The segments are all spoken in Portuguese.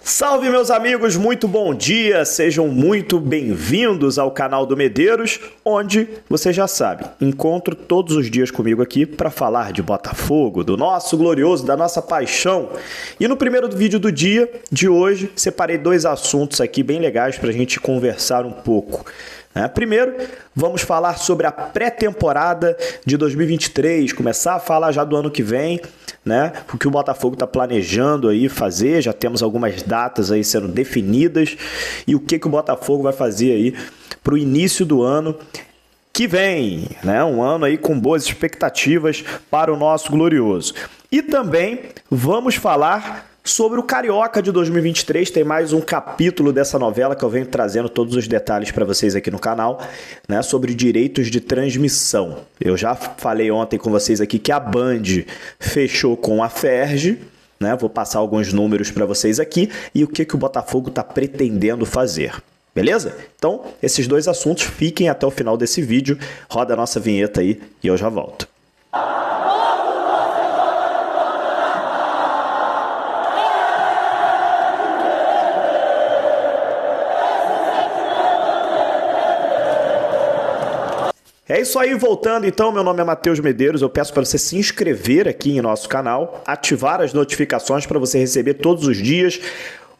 Salve, meus amigos, muito bom dia, sejam muito bem-vindos ao canal do Medeiros, onde, você já sabe, encontro todos os dias comigo aqui para falar de Botafogo, do nosso glorioso, da nossa paixão. E no primeiro vídeo do dia de hoje, separei dois assuntos aqui bem legais para a gente conversar um pouco. Primeiro, vamos falar sobre a pré-temporada de 2023, começar a falar já do ano que vem, o que o Botafogo está planejando aí fazer, já temos algumas datas aí sendo definidas e o que o Botafogo vai fazer aí para o início do ano que vem, um ano aí com boas expectativas para o nosso glorioso. E também vamos falar sobre o Carioca de 2023, tem mais um capítulo dessa novela que eu venho trazendo todos os detalhes para vocês aqui no canal, sobre direitos de transmissão. Eu já falei ontem com vocês aqui que a Band fechou com a Ferj, vou passar alguns números para vocês aqui e o que o Botafogo está pretendendo fazer. Beleza? Então, esses dois assuntos fiquem até o final desse vídeo, roda a nossa vinheta aí e eu já volto. É isso aí, voltando então, meu nome é Matheus Medeiros, eu peço para você se inscrever aqui em nosso canal, ativar as notificações para você receber todos os dias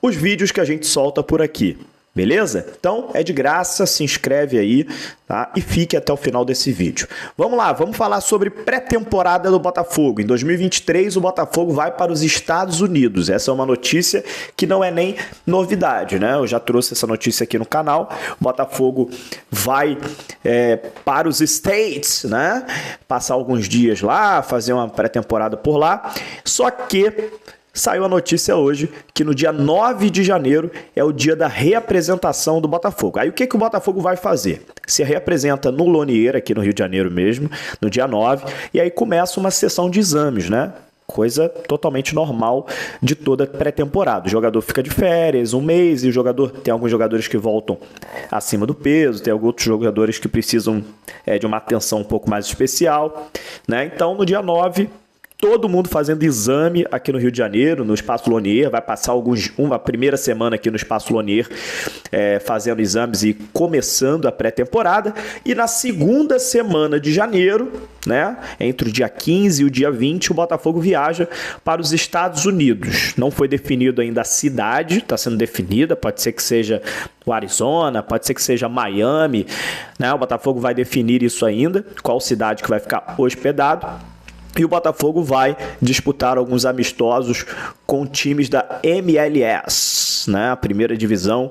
os vídeos que a gente solta por aqui. Beleza? Então, é de graça, se inscreve aí, E fique até o final desse vídeo. Vamos lá, vamos falar sobre pré-temporada do Botafogo. Em 2023, o Botafogo vai para os Estados Unidos. Essa é uma notícia que não é nem novidade, Eu já trouxe essa notícia aqui no canal. O Botafogo vai para os States, Passar alguns dias lá, fazer uma pré-temporada por lá. Só que saiu a notícia hoje que no dia 9 de janeiro é o dia da reapresentação do Botafogo. Aí o que o Botafogo vai fazer? Se reapresenta no Lonier, aqui no Rio de Janeiro mesmo, no dia 9, e aí começa uma sessão de exames, Coisa totalmente normal de toda pré-temporada. O jogador fica de férias, um mês, e tem alguns jogadores que voltam acima do peso, tem outros jogadores que precisam de uma atenção um pouco mais especial, Então, no dia 9, todo mundo fazendo exame aqui no Rio de Janeiro, no Espaço Lonier, vai passar uma primeira semana aqui no Espaço Lonier fazendo exames e começando a pré-temporada. E na segunda semana de janeiro, entre o dia 15 e o dia 20, o Botafogo viaja para os Estados Unidos. Não foi definido ainda a cidade, está sendo definida, pode ser que seja o Arizona, pode ser que seja Miami, O Botafogo vai definir isso ainda, qual cidade que vai ficar hospedado. E o Botafogo vai disputar alguns amistosos com times da MLS, a primeira divisão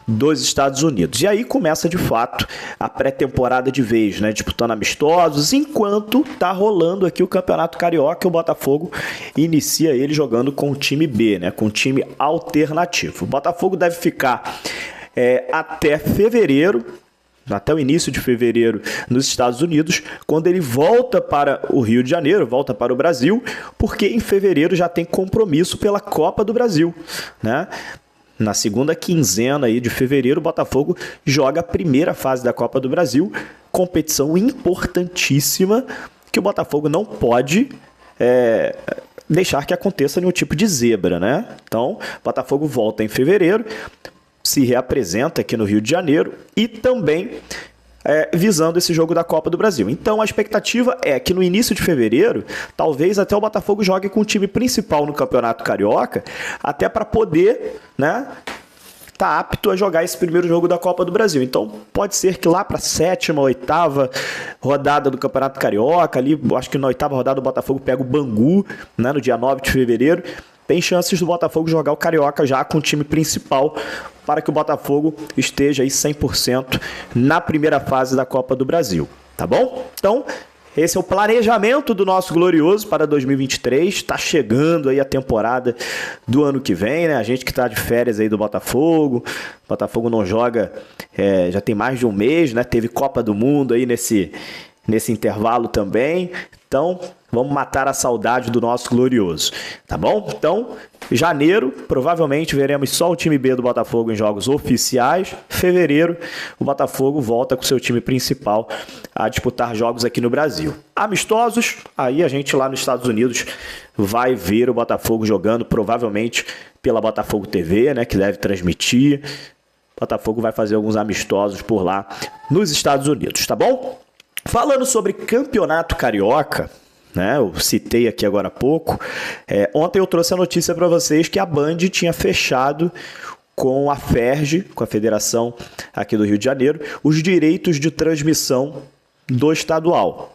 dos Estados Unidos. E aí começa, de fato, a pré-temporada de vez, disputando amistosos, enquanto tá rolando aqui o Campeonato Carioca, o Botafogo inicia ele jogando com o time B, com o time alternativo. O Botafogo deve ficar até fevereiro, até o início de fevereiro nos Estados Unidos, quando ele volta para o Rio de Janeiro, volta para o Brasil, porque em fevereiro já tem compromisso pela Copa do Brasil, Na segunda quinzena aí de fevereiro, o Botafogo joga a primeira fase da Copa do Brasil, competição importantíssima que o Botafogo não pode deixar que aconteça nenhum tipo de zebra, Então, o Botafogo volta em fevereiro, se reapresenta aqui no Rio de Janeiro e também visando esse jogo da Copa do Brasil. Então a expectativa é que no início de fevereiro, talvez até o Botafogo jogue com o time principal no Campeonato Carioca, até para poder, tá apto a jogar esse primeiro jogo da Copa do Brasil. Então pode ser que lá para a 7ª, 8ª rodada do Campeonato Carioca, ali, acho que na 8ª rodada o Botafogo pega o Bangu, no dia 9 de fevereiro, tem chances do Botafogo jogar o Carioca já com o time principal para que o Botafogo esteja aí 100% na primeira fase da Copa do Brasil, tá bom? Então, esse é o planejamento do nosso glorioso para 2023, está chegando aí a temporada do ano que vem, A gente que está de férias aí do Botafogo, o Botafogo não joga, já tem mais de um mês, Teve Copa do Mundo aí nesse intervalo também. Então, vamos matar a saudade do nosso glorioso, tá bom? Então, janeiro, provavelmente veremos só o time B do Botafogo em jogos oficiais. Fevereiro, o Botafogo volta com seu time principal a disputar jogos aqui no Brasil. Amistosos, aí a gente lá nos Estados Unidos vai ver o Botafogo jogando, provavelmente pela Botafogo TV, né, que deve transmitir. O Botafogo vai fazer alguns amistosos por lá nos Estados Unidos, tá bom? Falando sobre campeonato carioca, né, eu citei aqui agora há pouco, ontem eu trouxe a notícia para vocês que a Band tinha fechado com a FERJ, com a Federação aqui do Rio de Janeiro, os direitos de transmissão do estadual.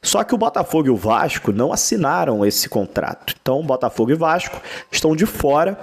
Só que o Botafogo e o Vasco não assinaram esse contrato. Então, o Botafogo e o Vasco estão de fora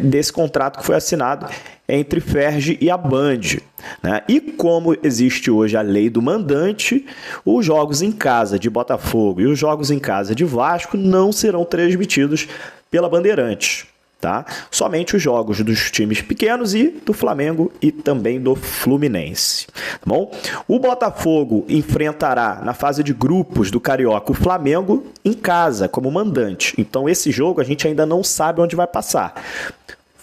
desse contrato que foi assinado entre FERJ e a Band, né? E como existe hoje a lei do mandante, os jogos em casa de Botafogo e os jogos em casa de Vasco não serão transmitidos pela Bandeirantes, tá? Somente os jogos dos times pequenos e do Flamengo e também do Fluminense, tá bom? O Botafogo enfrentará na fase de grupos do Carioca o Flamengo em casa como mandante. Então esse jogo a gente ainda não sabe onde vai passar.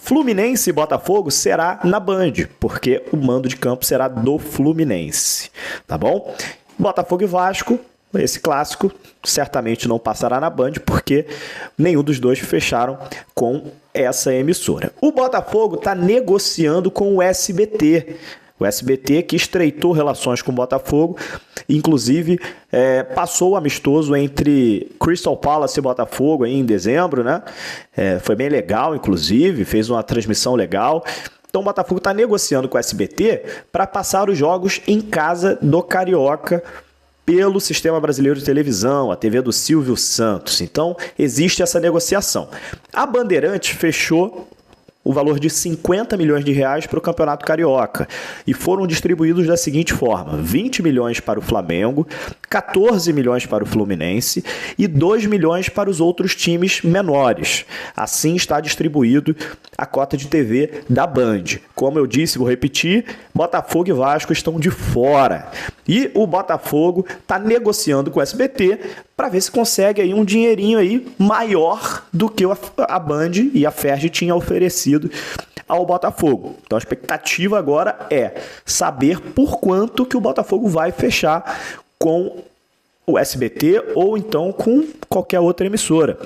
Fluminense e Botafogo será na Band, porque o mando de campo será do Fluminense, tá bom? Botafogo e Vasco, esse clássico, certamente não passará na Band, porque nenhum dos dois fecharam com essa emissora. O Botafogo está negociando com o SBT. O SBT que estreitou relações com o Botafogo, inclusive passou o amistoso entre Crystal Palace e Botafogo aí em dezembro, né? Foi bem legal, inclusive, fez uma transmissão legal. Então o Botafogo está negociando com o SBT para passar os jogos em casa do Carioca pelo Sistema Brasileiro de Televisão, a TV do Silvio Santos. Então existe essa negociação. A Bandeirantes fechou o valor de 50 milhões de reais para o Campeonato Carioca e foram distribuídos da seguinte forma: 20 milhões para o Flamengo, 14 milhões para o Fluminense e 2 milhões para os outros times menores. Assim está distribuído a cota de TV da Band. Como eu disse, vou repetir, Botafogo e Vasco estão de fora. E o Botafogo está negociando com o SBT para ver se consegue aí um dinheirinho aí maior do que a Band e a FERJ tinham oferecido ao Botafogo. Então a expectativa agora é saber por quanto que o Botafogo vai fechar com o SBT ou então com qualquer outra emissora,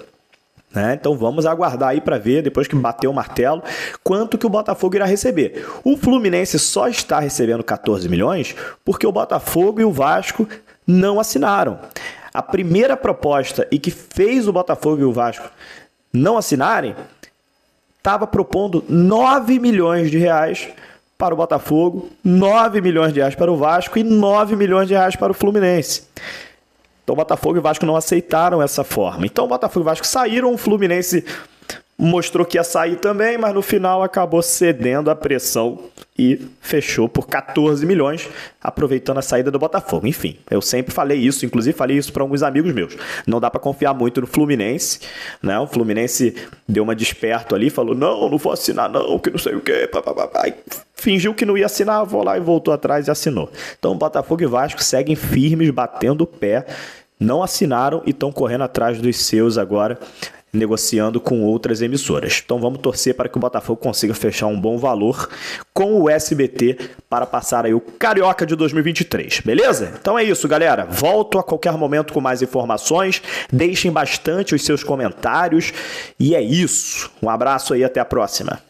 né? Então vamos aguardar aí para ver, depois que bater o martelo, quanto que o Botafogo irá receber. O Fluminense só está recebendo 14 milhões porque o Botafogo e o Vasco não assinaram. A primeira proposta e que fez o Botafogo e o Vasco não assinarem estava propondo 9 milhões de reais para o Botafogo, 9 milhões de reais para o Vasco e 9 milhões de reais para o Fluminense. Então o Botafogo e o Vasco não aceitaram essa forma. Então o Botafogo e o Vasco saíram, o Fluminense mostrou que ia sair também, mas no final acabou cedendo à pressão e fechou por 14 milhões, aproveitando a saída do Botafogo. Enfim, eu sempre falei isso, inclusive falei isso para alguns amigos meus. Não dá para confiar muito no Fluminense, né? O Fluminense deu uma desperto ali, falou, não vou assinar não, que não sei o quê, e fingiu que não ia assinar, vou lá e voltou atrás e assinou. Então Botafogo e Vasco seguem firmes, batendo o pé, não assinaram e estão correndo atrás dos seus agora, negociando com outras emissoras. Então vamos torcer para que o Botafogo consiga fechar um bom valor com o SBT para passar aí o Carioca de 2023, beleza? Então é isso, galera. Volto a qualquer momento com mais informações. Deixem bastante os seus comentários. E é isso. Um abraço aí, até a próxima.